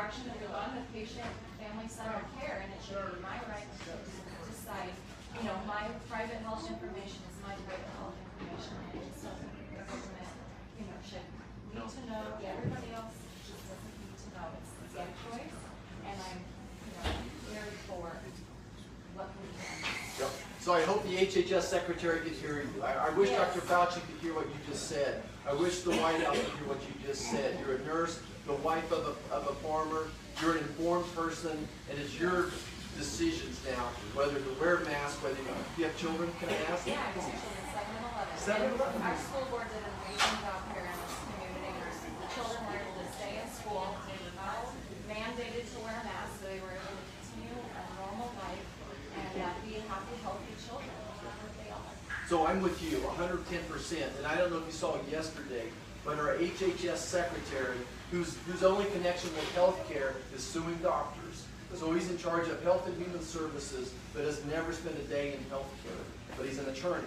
direction to go on with family-centered care, and it should be my right to decide, you know, my private health information is my private health information, and it's something the government, you know, should need to know. Everybody else just doesn't need to know. It's their choice, and I'm, you know, very for what we can. Yep. So I hope the HHS secretary could hear you. I wish Dr. Fauci could hear what you just said. I wish the White House could hear what you just said. You're a nurse, the wife of a farmer. You're an informed person, and it's your decisions now whether to wear a mask, whether you have children. Can I ask? Yeah, I have two children, 7 and 11. 7 and 11. Our school board did an amazing job here in this community. The children were able to stay in school. They were not mandated to wear masks, so they were able to continue a normal life and be happy, healthy children. They are. So I'm with you 110%. And I don't know if you saw yesterday, but our HHS secretary, whose only connection with healthcare is suing doctors. So he's in charge of Health and Human Services, but has never spent a day in healthcare. But he's an attorney,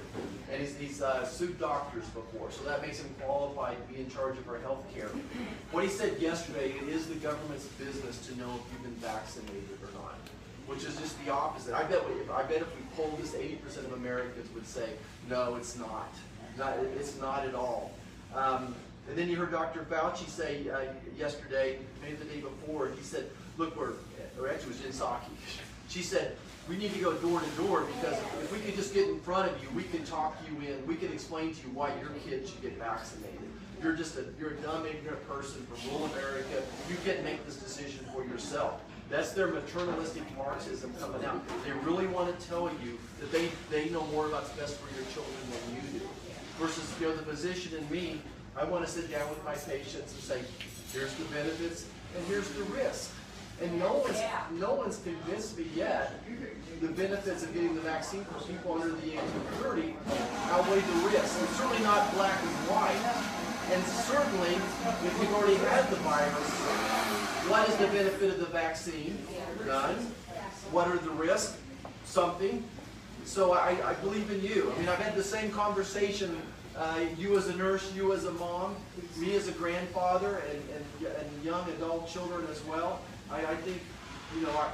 and he's sued doctors before, so that makes him qualified to be in charge of our healthcare. What he said yesterday, it is the government's business to know if you've been vaccinated or not, which is just the opposite. I bet if we polled this, 80% of Americans would say, no, it's not. It's not at all. And then you heard Dr. Fauci say yesterday, maybe the day before, he said, look, or actually it was Saki. She said, we need to go door to door because if we could just get in front of you, we can talk you in, we can explain to you why your kid should get vaccinated. You're a dumb, ignorant person from rural America. You can't make this decision for yourself. That's their maternalistic Marxism coming out. They really want to tell you that they know more about what's best for your children than you do. Versus, you know, the physician and me, I want to sit down with my patients and say, here's the benefits and here's the risk. And no one's convinced me yet the benefits of getting the vaccine for people under the age of 30 outweigh the risks. It's certainly not black and white. And certainly, if you've already had the virus, what is the benefit of the vaccine? None. What are the risks? Something. So I believe in you. I mean, I've had the same conversation, you as a nurse, you as a mom, me as a grandfather, and young adult children as well. I think, you know,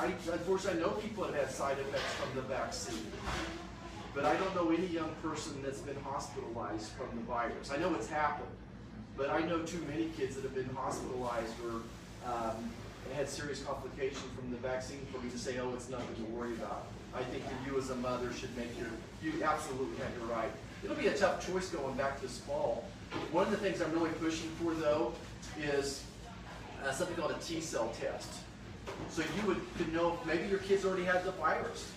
unfortunately I know people that have had side effects from the vaccine. But I don't know any young person that's been hospitalized from the virus. I know it's happened, but I know too many kids that have been hospitalized or had serious complications from the vaccine for me to say, oh, it's nothing to worry about. I think that you as a mother should make you absolutely have your right. It'll be a tough choice going back this fall. One of the things I'm really pushing for, though, is something called a T-cell test. So you could know if maybe your kids already had the virus.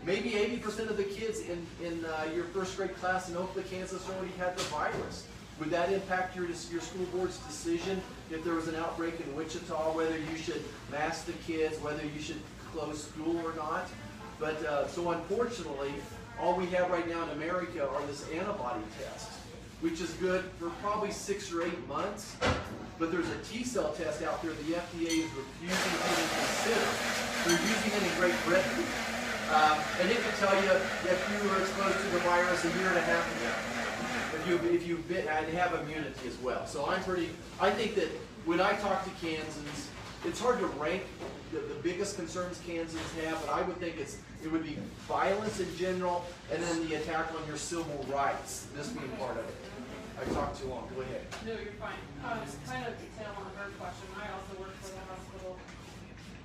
Maybe 80% of the kids in your first grade class in Oakland, Kansas already had the virus. Would that impact your school board's decision if there was an outbreak in Wichita, whether you should mask the kids, whether you should close school or not? But so unfortunately, all we have right now in America are this antibody test, which is good for probably 6 or 8 months. But there's a T-cell test out there the FDA is refusing to even consider. They're using it in Great Britain. And it can tell you if you were exposed to the virus a year and a half ago. If you've been and have immunity as well. So I think that when I talk to Kansans, it's hard to rank the biggest concerns Kansans have, but I would think it would be violence in general, and then the attack on your civil rights, this being part of it. I talked too long. Go ahead. No, you're fine. Just kind of detail on her question. I also work for the hospital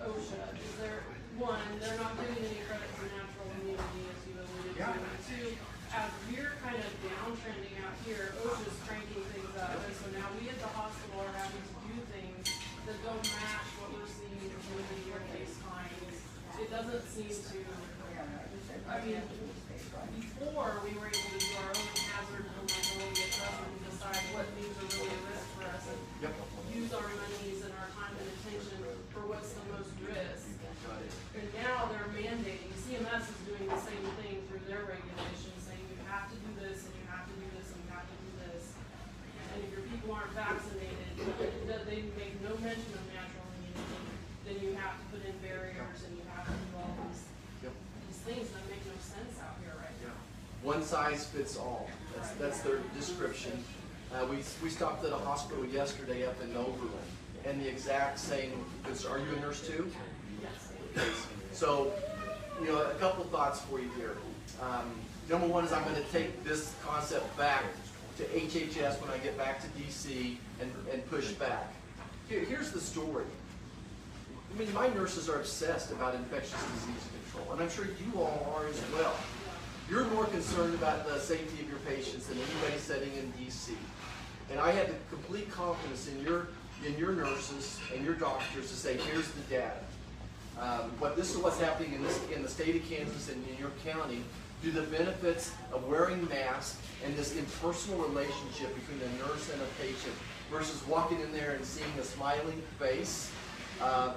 OSHA. Is there, one, they're not giving any credit for natural immunity, as you alluded to. And two, as we're kind of downtrending out here, OSHA's cranking things up. And so now we at the hospital are having to do things that don't match what we're seeing in your case findings. It doesn't seem to, I mean, before we were able to do our own hazard mobility assessment and decide what things are really a risk for us and use our monies and our time and attention for what's the most risk. And now they're mandating, CMS is doing the same thing through their regulations, saying you have to do this and you have to do this and you have to do this. And if your people aren't vaccinated, they make no mention of natural immunity, then you have to put in barriers and you have to do all these things that make no sense out here right now. One size fits all. That's their description. We stopped at a hospital yesterday up in Oberlin, and the exact same, because are you a nurse too? Yes. So, you know, a couple thoughts for you here. Number one is I'm going to take this concept back to HHS when I get back to DC and push back. Here's the story. I mean, my nurses are obsessed about infectious disease control, and I'm sure you all are as well. You're more concerned about the safety of your patients than anybody sitting in DC. And I have the complete confidence in your nurses and your doctors to say, here's the data. This is what's happening in the state of Kansas and in your county. Do the benefits of wearing masks and this impersonal relationship between a nurse and a patient versus walking in there and seeing a smiling face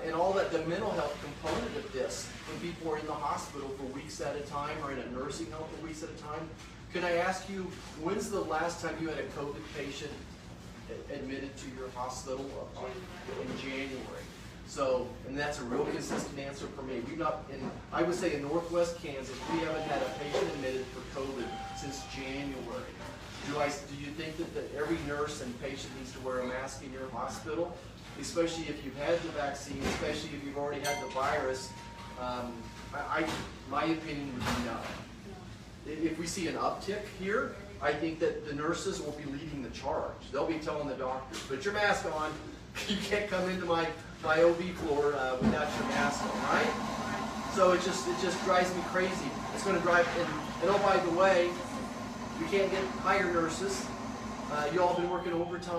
and all that, the mental health component of this when people are in the hospital for weeks at a time or in a nursing home for weeks at a time. Can I ask you, when's the last time you had a COVID patient admitted to your hospital? In January. So, and that's a real consistent answer for me. I would say in Northwest Kansas, we haven't had a patient admitted for COVID since January. Do you think that every nurse and patient needs to wear a mask in your hospital? Especially if you've had the vaccine, especially if you've already had the virus? My opinion would be no. If we see an uptick here, I think that the nurses will be leading the charge. They'll be telling the doctors, put your mask on. You can't come into my OB floor without your mask on, right? So it just drives me crazy. It's going to drive, and oh, by the way, we can't get hire nurses. You all have been working overtime.